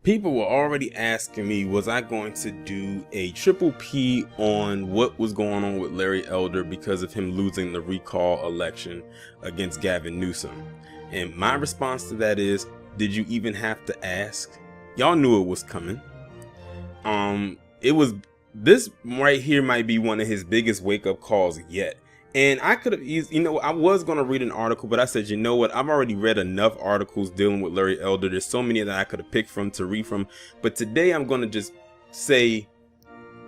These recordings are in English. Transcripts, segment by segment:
People were already asking me, was I going to do a triple P on what was going on with Larry Elder because of him losing the recall election against Gavin Newsom? And my response to that is, did you even have to ask? Y'all knew it was coming. It was, this right here might be one of his biggest wake-up calls yet. And I could have I was going to read an article, but I said, you know what? I've already read enough articles dealing with Larry Elder. There's so many that I could have picked from to read from. But today I'm going to just say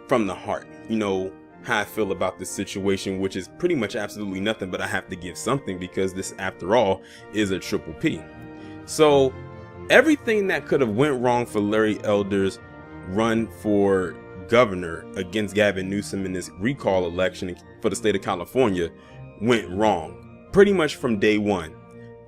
from the heart, how I feel about this situation, which is pretty much absolutely nothing, but I have to give something because this, after all, is a triple P. So everything that could have went wrong for Larry Elder's run for governor against Gavin Newsom in this recall election for the state of California went wrong pretty much from day one.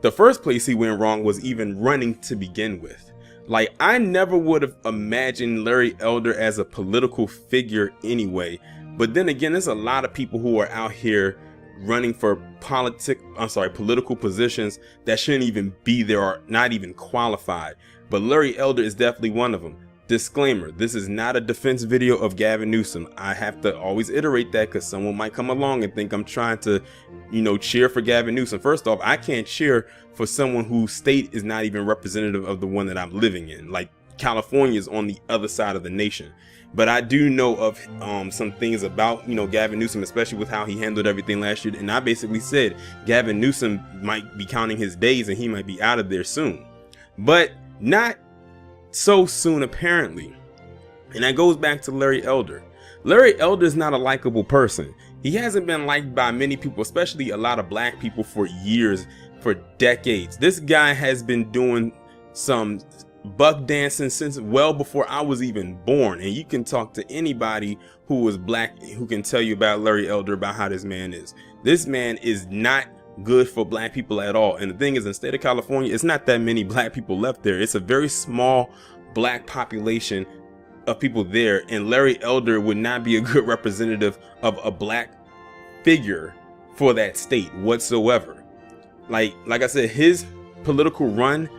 The first place he went wrong was even running to begin with. Like, I never would have imagined Larry Elder as a political figure anyway. But then again, there's a lot of people who are out here running for political positions that shouldn't even be there or not even qualified. But Larry Elder is definitely one of them. Disclaimer, this is not a defense video of Gavin Newsom. I have to always iterate that because someone might come along and think I'm trying to, cheer for Gavin Newsom. First off, I can't cheer for someone whose state is not even representative of the one that I'm living in. Like, California is on the other side of the nation. But I do know of some things about, Gavin Newsom, especially with how he handled everything last year. And I basically said Gavin Newsom might be counting his days and he might be out of there soon. But not so soon, apparently. And that goes back to Larry Elder. Larry Elder is not a likable person. He hasn't been liked by many people, especially a lot of black people, for years, for decades. This guy has been doing some buck dancing since well before I was even born. And you can talk to anybody who was black who can tell you about Larry Elder, about how this man is. This man is not good for black people at all. And the thing is, in the state of California, it's not that many black people left there. It's a very small black population of people there, and Larry Elder would not be a good representative of a black figure for that state whatsoever. Like I said, his political run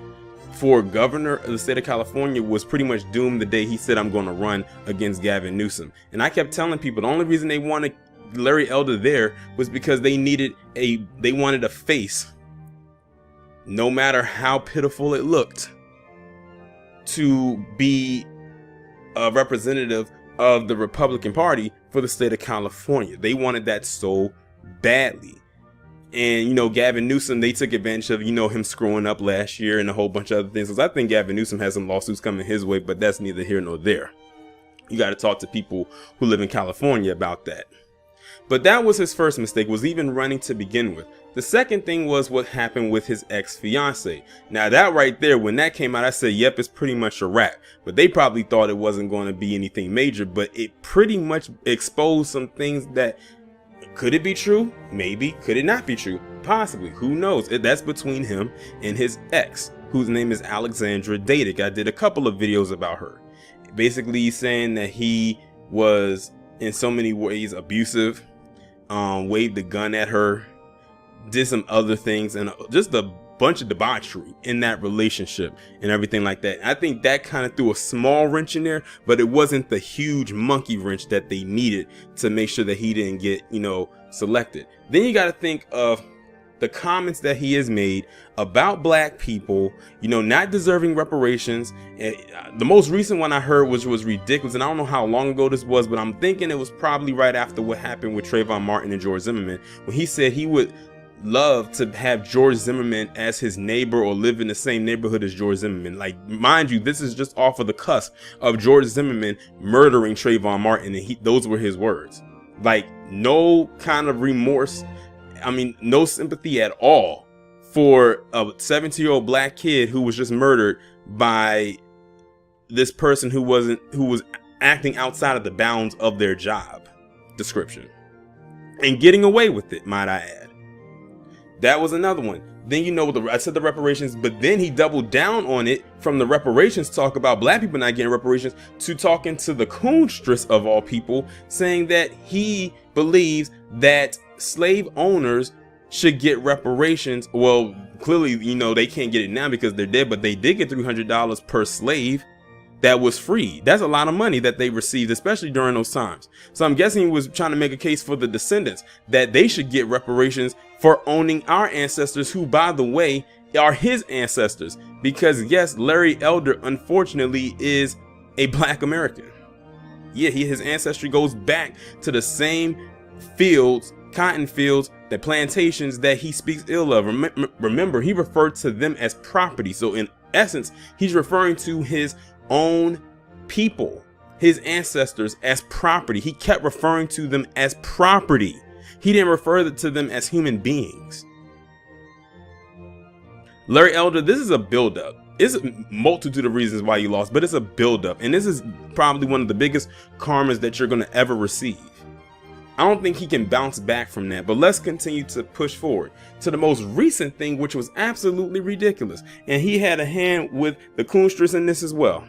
for governor of the state of California was pretty much doomed the day he said, I'm going to run against Gavin Newsom. And I kept telling people the only reason they wanted Larry Elder there was because they wanted a face, no matter how pitiful it looked, to be a representative of the Republican Party for the state of California. They wanted that so badly. And, Gavin Newsom, they took advantage of, him screwing up last year and a whole bunch of other things. Because I think Gavin Newsom has some lawsuits coming his way, but that's neither here nor there. You got to talk to people who live in California about that. But that was his first mistake, was even running to begin with. The second thing was what happened with his ex-fiance. Now that right there, when that came out, I said, yep, it's pretty much a wrap. But they probably thought it wasn't going to be anything major, but it pretty much exposed some things that, could it be true? Maybe. Could it not be true? Possibly. Who knows? That's between him and his ex, whose name is Alexandra Dadig. I did a couple of videos about her. Basically saying that he was in so many ways abusive, waved a gun at her, did some other things, and just a bunch of debauchery in that relationship and everything like that. I think that kind of threw a small wrench in there, but it wasn't the huge monkey wrench that they needed to make sure that he didn't get, selected. Then you got to think of the comments that he has made about black people, not deserving reparations. And the most recent one I heard was ridiculous, and I don't know how long ago this was, but I'm thinking it was probably right after what happened with Trayvon Martin and George Zimmerman, when he said he would love to have George Zimmerman as his neighbor or live in the same neighborhood as George Zimmerman. Like, mind you, this is just off of the cusp of George Zimmerman murdering Trayvon Martin, and those were his words. Like, no kind of remorse. I mean, no sympathy at all for a 17-year-old black kid who was just murdered by this person who was acting outside of the bounds of their job description and getting away with it, might I add. That was another one. Then, I said the reparations, but then he doubled down on it from the reparations talk about black people not getting reparations to talking to the coonstress of all people, saying that he believes that slave owners should get reparations. Well, clearly, they can't get it now because they're dead, but they did get $300 per slave that was freed. That's a lot of money that they received, especially during those times. So I'm guessing he was trying to make a case for the descendants that they should get reparations for owning our ancestors, who, by the way, are his ancestors. Because yes, Larry Elder, unfortunately, is a Black American. Yeah, his ancestry goes back to the same fields, cotton fields, the plantations that he speaks ill of. Remember, he referred to them as property. So in essence, he's referring to his own people, his ancestors, as property. He kept referring to them as property. He didn't refer to them as human beings. Larry Elder, this is a buildup. It's a multitude of reasons why you lost, but it's a buildup. And this is probably one of the biggest karmas that you're going to ever receive. I don't think he can bounce back from that, but let's continue to push forward to the most recent thing, which was absolutely ridiculous. And he had a hand with the Coonsters in this as well.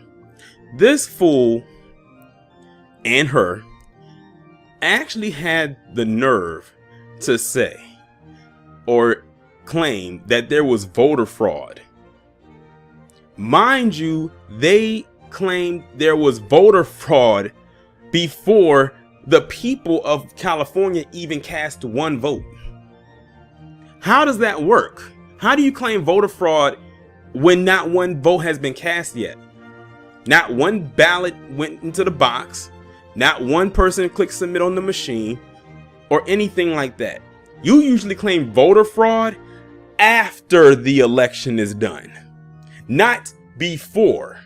This fool and her actually had the nerve to say or claim that there was voter fraud. Mind you, they claimed there was voter fraud before the people of California even cast one vote. How does that work? How do you claim voter fraud when not one vote has been cast yet? Not one ballot went into the box. Not one person clicked submit on the machine or anything like that. You usually claim voter fraud after the election is done, not before.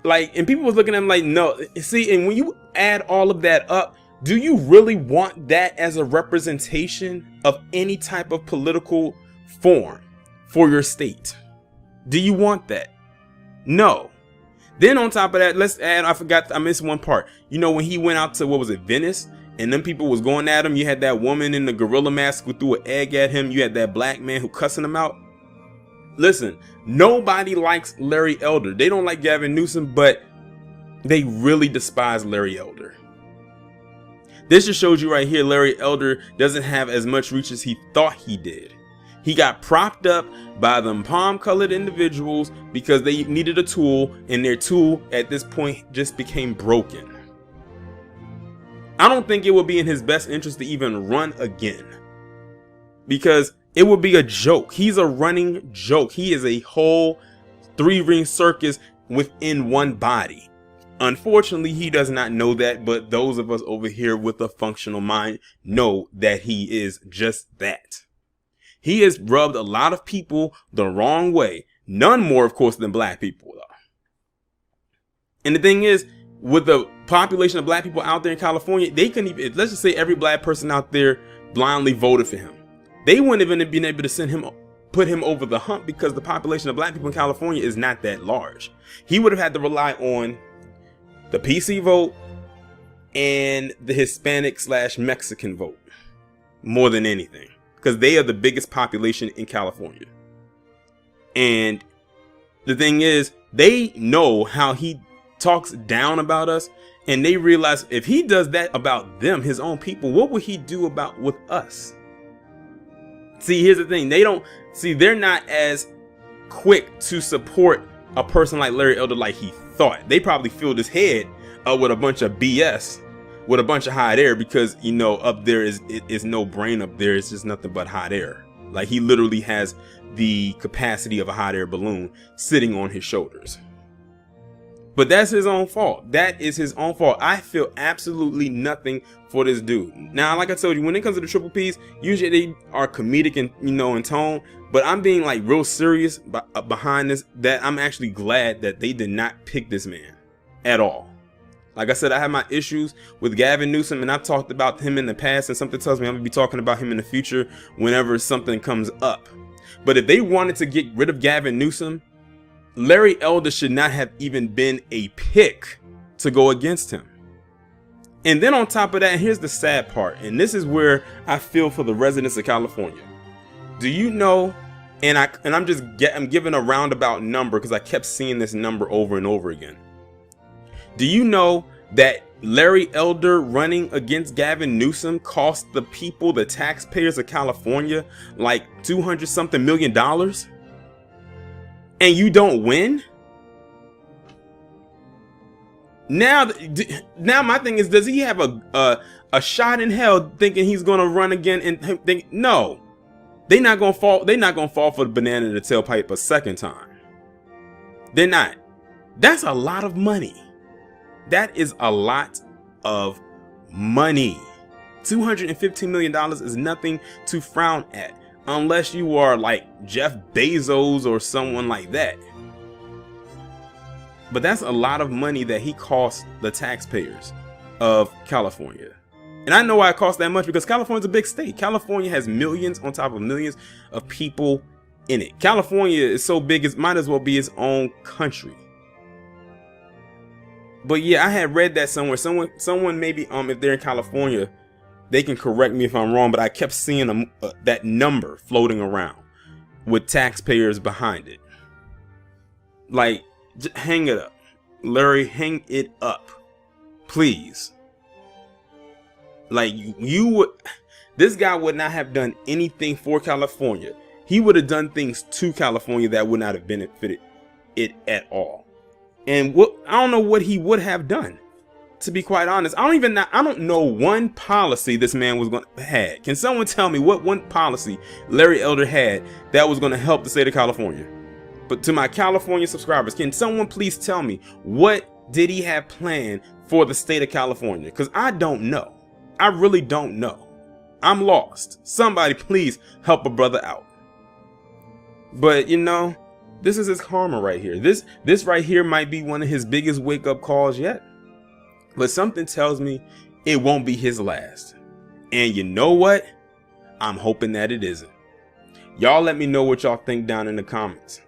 Like, and people was looking at him like, no, see, and when you add all of that up, do you really want that as a representation of any type of political form for your state? Do you want that? No. Then on top of that, let's add, I missed one part. You know, when he went out to, what was it, Venice? And then people was going at him. You had that woman in the gorilla mask who threw an egg at him. You had that black man who cussing him out. Listen, nobody likes Larry Elder. They don't like Gavin Newsom, but they really despise Larry Elder. This just shows you right here, Larry Elder doesn't have as much reach as he thought he did. He got propped up by them palm-colored individuals because they needed a tool, and their tool at this point just became broken. I don't think it would be in his best interest to even run again, because it would be a joke. He's a running joke. He is a whole three-ring circus within one body. Unfortunately, he does not know that, but those of us over here with a functional mind know that he is just that. He has rubbed a lot of people the wrong way. None more, of course, than black people, though. And the thing is, with the population of black people out there in California, they couldn't even, let's just say every black person out there blindly voted for him. They wouldn't even have been able to put him over the hump, because the population of black people in California is not that large. He would have had to rely on the PC vote and the Hispanic/Mexican vote more than anything, because they are the biggest population in California. And the thing is, they know how he talks down about us, and they realize if he does that about them, his own people, what would he do with us? See, here's the thing. They're not as quick to support a person like Larry Elder like he thought. They probably filled his head with a bunch of BS, with a bunch of hot air, because, you know, up there is no brain up there. It's just nothing but hot air. Like, he literally has the capacity of a hot air balloon sitting on his shoulders. But that's his own fault. That is his own fault. I feel absolutely nothing for this dude. Now, like I told you, when it comes to the triple Ps, usually they are comedic and, you know, in tone. But I'm being like real serious behind this, that I'm actually glad that they did not pick this man at all. Like I said, I have my issues with Gavin Newsom, and I've talked about him in the past, and something tells me I'm gonna be talking about him in the future whenever something comes up. But if they wanted to get rid of Gavin Newsom, Larry Elder should not have even been a pick to go against him. And then on top of that, here's the sad part, and this is where I feel for the residents of California. Do you know, and I'm giving a roundabout number because I kept seeing this number over and over again. Do you know that Larry Elder running against Gavin Newsom cost the people, the taxpayers of California, like $200-something million? And you don't win? Now, now my thing is, does he have a shot in hell thinking he's gonna run again and think no? They're not gonna fall. They're not gonna fall for the banana in the tailpipe a second time. They're not. That's a lot of money. That is a lot of money. $215 million is nothing to frown at, unless you are like Jeff Bezos or someone like that. But that's a lot of money that he cost the taxpayers of California. And I know why it costs that much, because California's a big state. California has millions on top of millions of people in it. California is so big, it might as well be its own country. But yeah, I had read that somewhere. Someone maybe if they're in California, they can correct me if I'm wrong, but I kept seeing that number floating around with taxpayers behind it. Like, hang it up, Larry, hang it up, please. Like, you would, this guy would not have done anything for California. He would have done things to California that would not have benefited it at all. And I don't know what he would have done, to be quite honest. I don't know one policy this man was going to have. Can someone tell me what one policy Larry Elder had that was going to help the state of California? But to my California subscribers, can someone please tell me, what did he have planned for the state of California? Because I don't know. I really don't know. I'm lost. Somebody please help a brother out. But you know, this is his karma right here. This right here might be one of his biggest wake-up calls yet. But something tells me it won't be his last. And you know what? I'm hoping that it isn't. Y'all let me know what y'all think down in the comments.